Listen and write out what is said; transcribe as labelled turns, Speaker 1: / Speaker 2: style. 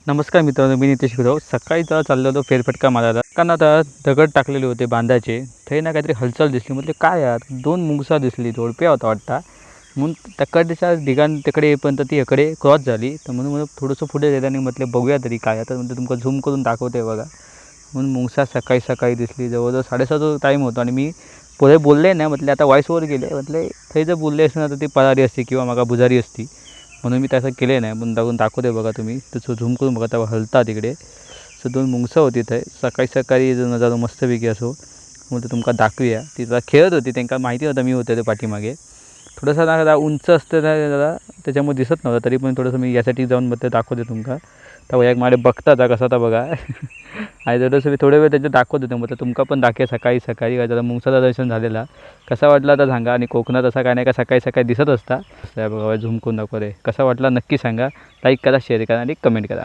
Speaker 1: नमस्कार मित्रांनो, मी नितेश गुरव. सकाळी जरा चाललो होतो फेरफटका मारायला. कारण आता दगड टाकलेले होते बांधाचे. ते ना काहीतरी हालचाल दिसली. म्हटलं काय यार, 2 मुंगसा दिसली. जोडप्या होता वाटता. म्हणून तकडच्या दिगान तिकडे येईपर्यंत ती इकडे क्रॉस झाली. तर म्हणून थोडंसं पुढे गेल्याने म्हटलं बघूया तरी काय. आता म्हणजे तुमका झूम करून दाखवते बघा. म्हणून मुंगसा सकाळी सकाळी दिसली. जवळजवळ 7:30 टाईम होता आणि मी पुढे बोलले नाही. म्हटले आता वॉईसवर गेले. म्हटले थंय जर बोलले असते ना तर ती पळाली असती किंवा मागा बुजारी असती. म्हणून मी तसं केले नाही. पण दाखवते बघा तुम्ही. तसं झूम करून बघा तेव्हा हलता तिकडे. सो 2 मुंगसं होती थंय. सकाळी सकाळी नजारो मस्तपैकी असो. मग ते तुमका दाखवूया. ती जरा खेळत होती. त्यांना माहिती होतं मी होते ते पाठीमागे. थोडंसं ना जरा उंच असतं ना जरा त्याच्यामुळे दिसत नव्हतं. तरी पण थोडंसं मी यासाठी जाऊन मग ते दाखवते तुमका. तेव्हा एक माझे बघता जा कसा तर बघा. आणि थोडंसं मी थोडे वेळ त्याच्यात दाखवत होते. मग तुमका पण दाखवे सकाळी सकाळी काय जरा मुंगसाचं दर्शन झालेला. कसा वाटला तर सांगा. आणि कोकणात असा काय नाही का सकाळी सकाळी दिसत असता. बघा झूम करून दाखवते. कसा वाटला नक्की सांगा. लाईक करा, शेअर करा आणि कमेंट करा.